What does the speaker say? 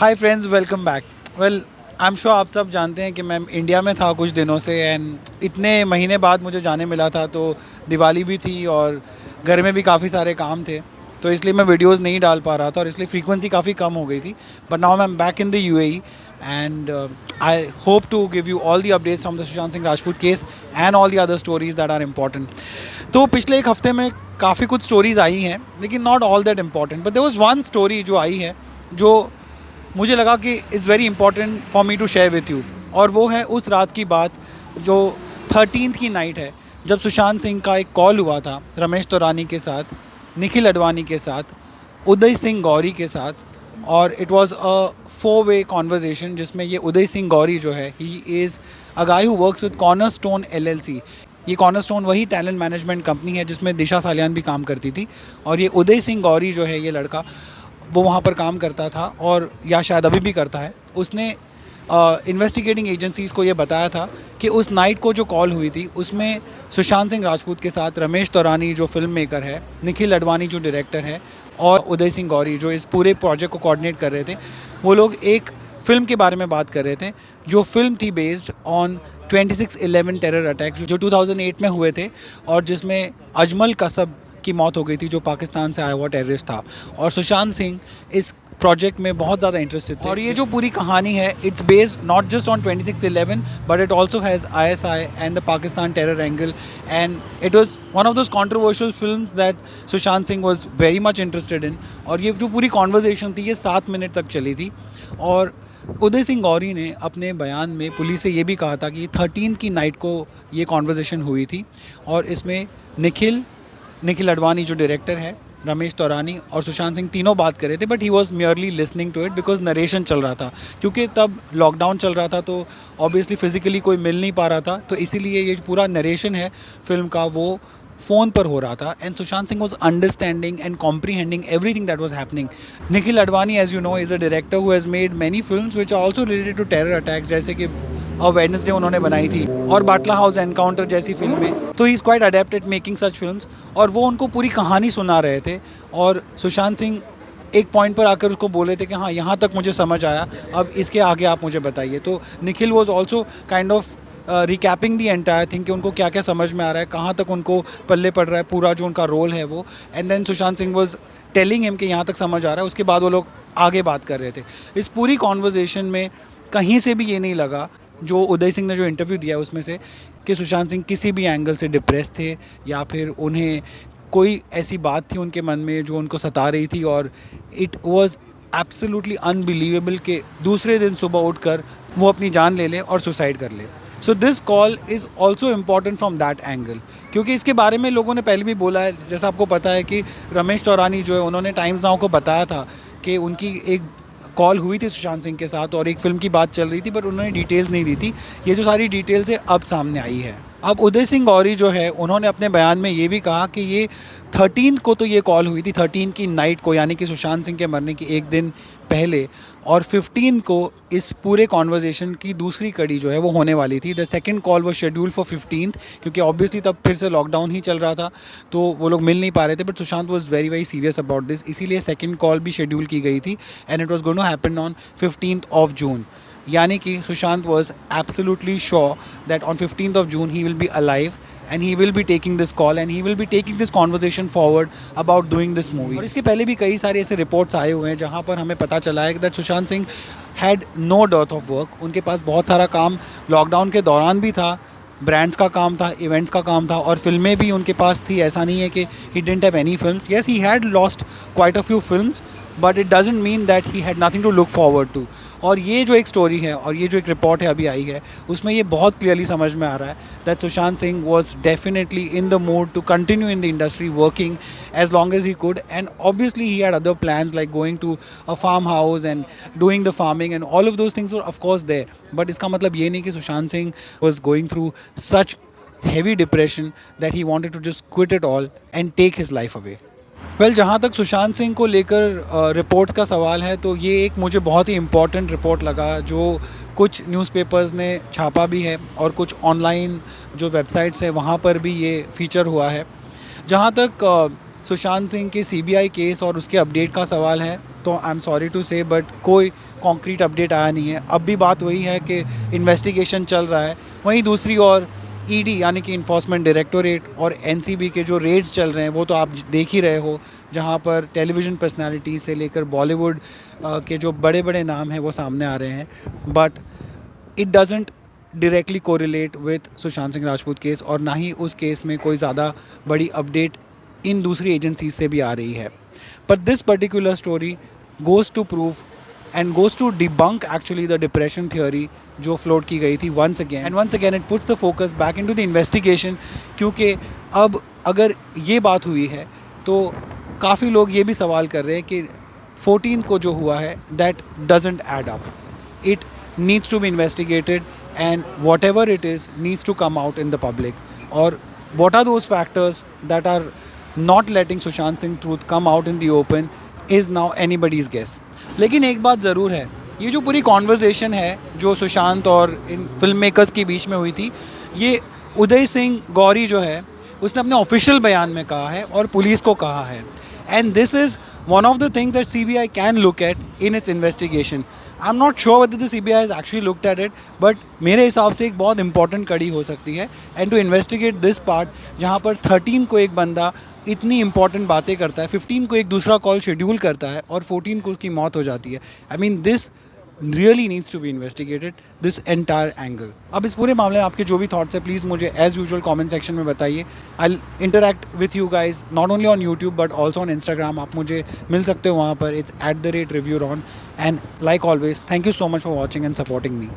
Hi friends, welcome back. Well, I am sure आप सब जानते हैं कि मैं इंडिया में था कुछ दिनों से एंड इतने महीने बाद मुझे जाने मिला था, तो दिवाली भी थी और घर में भी काफ़ी सारे काम थे, तो इसलिए मैं वीडियोस नहीं डाल पा रहा था और इसलिए फ्रीक्वेंसी काफ़ी कम हो गई थी। But now I am back in the UAE and I hope to give you all the updates from the Sushant Singh Rajput case and all the other stories that are important. तो पिछले एक हफ्ते में काफ़ी कुछ स्टोरीज़ आई हैं, लेकिन not all that important, but there was one story जो आई है जो मुझे लगा कि is very important for me to share with you. और वो है उस रात की बात जो 13th की नाइट है, जब सुशांत सिंह का एक कॉल हुआ था रमेश तौरानी के साथ, निखिल अडवाणी के साथ, उदय सिंह गौरी के साथ, और it was a 4-way conversation जिसमें ये उदय सिंह गौरी जो है, he is a guy who works with cornerstone LLC। ये कॉर्नरस्टोन वही टैलेंट मैनेजमेंट कंपनी है जिसमें दिशा सालियान भी काम करती थी, और ये उदय सिंह गौरी जो है, ये लड़का वो वहाँ पर काम करता था और या शायद अभी भी करता है। उसने इन्वेस्टिगेटिंग एजेंसीज़ को ये बताया था कि उस नाइट को जो कॉल हुई थी उसमें सुशांत सिंह राजपूत के साथ रमेश तौरानी जो फिल्म मेकर है, निखिल अडवाणी जो डायरेक्टर है, और उदय सिंह गौरी जो इस पूरे प्रोजेक्ट को कोऑर्डिनेट कर रहे थे, वो लोग एक फ़िल्म के बारे में बात कर रहे थे। जो फिल्म थी बेस्ड ऑन 26/11 टेरर अटैक्स जो 2008 में हुए थे, और जिसमें अजमल कसब की मौत हो गई थी जो पाकिस्तान से आया हुआ टेररिस्ट था। और सुशांत सिंह इस प्रोजेक्ट में बहुत ज़्यादा इंटरेस्टेड थे। और ये जो पूरी कहानी है, it's based not just on 26/11 but it also has ISI and the Pakistan terror angle, and it was one of those controversial films that Sushant Singh was very much interested in. और ये जो पूरी कॉन्वर्जेसन थी, ये 7 मिनट तक चली थी। और उदय सिंह गौरी ने अपने बयान में पुलिस से ये भी कहा था कि 13 की नाइट को ये कॉन्वर्जेसन हुई थी, और इसमें निखिल अडवाणी जो डायरेक्टर है, रमेश तौरानी और सुशांत सिंह तीनों बात कर रहे थे, but he was merely listening to it because narration चल रहा था, क्योंकि तब लॉकडाउन चल रहा था, तो ऑब्वियसली फिजिकली कोई मिल नहीं पा रहा था, तो इसीलिए ये पूरा नरेशन है फिल्म का वो फ़ोन पर हो रहा था। And Sushant Singh was understanding and comprehending everything that was happening. Nikhil Advani, as you know, is a director who has made many films which are also related to terror attacks, जैसे कि वेडनेसडे उन्होंने बनाई थी, और बाटला हाउस एनकाउंटर जैसी फिल्में। तो he is quite adapt eight making such films, और वो उनको पूरी कहानी सुना रहे थे। और सुशांत सिंह एक पॉइंट पर आकर उसको बोले थे कि हाँ, यहाँ तक मुझे समझ आया, अब इसके आगे आप मुझे बताइए। तो Nikhil was also kind of रिकैपिंग the entire thing कि उनको क्या क्या समझ में आ रहा है, कहाँ तक उनको पल्ले पड़ रहा है पूरा जो उनका रोल है वो। And then Sushant Singh was telling him कि यहाँ तक समझ आ रहा है, उसके बाद वो लोग आगे बात कर रहे थे। इस पूरी कॉन्वर्जेसन में कहीं से भी ये नहीं लगा, जो उदय सिंह ने जो इंटरव्यू दिया उसमें से, कि सुशांत सिंह किसी भी एंगल से डिप्रेस थे या फिर उन्हें कोई ऐसी बात थी उनके मन में जो उनको सता रही थी। और इट वाज एब्सोल्युटली अनबिलीवेबल कि दूसरे दिन सुबह उठकर वो अपनी जान ले ले और सुसाइड कर ले। So this call is also important from that angle, क्योंकि इसके बारे में लोगों ने पहले भी बोला है। जैसा आपको पता है कि रमेश तौरानी जो है, उन्होंने टाइम्स नाउ को बताया था कि उनकी एक कॉल हुई थी सुशांत सिंह के साथ और एक फ़िल्म की बात चल रही थी, बट उन्होंने डिटेल्स नहीं दी थी। ये जो सारी डिटेल्स है अब सामने आई है। अब उदय सिंह गौरी जो है, उन्होंने अपने बयान में ये भी कहा कि ये 13 को तो ये कॉल हुई थी, 13 की नाइट को, यानी कि सुशांत सिंह के मरने की एक दिन पहले, और 15 को इस पूरे कॉन्वर्जेसन की दूसरी कड़ी जो है वो होने वाली थी। द सेकंड कॉल वो शेड्यूल फॉर 15th, क्योंकि ऑब्वियसली तब फिर से लॉकडाउन ही चल रहा था, तो वो लोग मिल नहीं पा रहे थे। But Sushant was very very serious about this, इसीलिए सेकंड कॉल भी शेड्यूल की गई थी, and it was going to happen on 15th of June. यानी कि Sushant was absolutely sure that on 15th of June he will be alive and he will be taking this call and he will be taking this conversation forward about doing this movie। और इसके पहले भी कई सारे ऐसे reports आए हुए हैं जहाँ पर हमें पता चला है that Sushant Singh had no dearth of work। उनके पास बहुत सारा काम लॉकडाउन के दौरान भी था, ब्रांड्स का काम था, इवेंट्स का काम था, और फिल्में भी उनके पास थी। ऐसा नहीं है कि he didn't have any films। yes, he had lost quite a few films, but it doesn't mean that he had nothing to look forward to। और ये जो एक स्टोरी है और ये जो एक रिपोर्ट है अभी आई है, उसमें ये बहुत क्लियरली समझ में आ रहा है that Sushant Singh was definitely in the mood to continue in the industry working as long as he could, and obviously he had other plans like going to a farm house and doing the farming and all of those things were of course there. But इसका मतलब ये नहीं कि Sushant Singh was going through such heavy depression that he wanted to just quit it all and take his life away। Well, जहाँ तक सुशांत सिंह को लेकर reports का सवाल है, तो ये एक मुझे बहुत ही इम्पॉर्टेंट रिपोर्ट लगा जो कुछ न्यूज़पेपर्स ने छापा भी है और कुछ ऑनलाइन जो वेबसाइट्स हैं वहाँ पर भी ये फीचर हुआ है। जहाँ तक सुशांत सिंह के सीबीआई केस और उसके अपडेट का सवाल है तो आई एम सॉरी टू से बट कोई कॉन्क्रीट अपडेट आया नहीं है। अब भी बात वही है कि इन्वेस्टिगेशन चल रहा है। वहीं दूसरी ओर ईडी यानी कि इन्फोर्समेंट डायरेक्टोरेट और एनसीबी के जो रेड्स चल रहे हैं वो तो आप देख ही रहे हो, जहां पर टेलीविज़न पर्सनालिटी से लेकर बॉलीवुड के जो बड़े बड़े नाम हैं वो सामने आ रहे हैं। But it doesn't directly correlate with Sushant Singh Rajput case, और ना ही उस केस में कोई ज़्यादा बड़ी अपडेट इन दूसरी एजेंसीज से भी आ रही है। पर this particular story goes to prove and goes to debunk actually the depression theory जो फ्लोट की गई थी once again it puts the focus back into the investigation. क्योंकि अब अगर ये बात हुई है तो काफ़ी लोग ये भी सवाल कर रहे हैं कि 14 को जो हुआ है that doesn't add up, it needs to be investigated and whatever it is needs to come out in the public. और what are those factors that are not letting Sushant Singh truth come out in the open is now anybody's guess। लेकिन एक बात ज़रूर है, ये जो पूरी conversation है जो सुशांत और इन फिल्म मेकर्स के बीच में हुई थी, ये उदय सिंह गौरी जो है उसने अपने ऑफिशियल बयान में कहा है और पुलिस को कहा है। And this is one of the things that CBI can look at in its investigation. I am not sure whether the CBI has actually looked at it, but मेरे हिसाब से एक बहुत इंपॉर्टेंट कड़ी हो सकती है and to investigate this part, जहाँ पर 13 को एक बंदा इतनी इंपॉर्टेंट बातें करता है, 15 को एक दूसरा कॉल शेड्यूल करता है और 14 को उसकी मौत हो जाती है। I mean this really needs to be investigated, this entire angle. अब इस पूरे मामले में आपके जो भी थॉट्स है प्लीज़ मुझे एज यूजुअल कमेंट सेक्शन में बताइए। I interact with you guys not only on YouTube but also on Instagram. आप मुझे मिल सकते हो वहाँ पर, it's @reviewron। And like always thank you so much for watching and supporting me.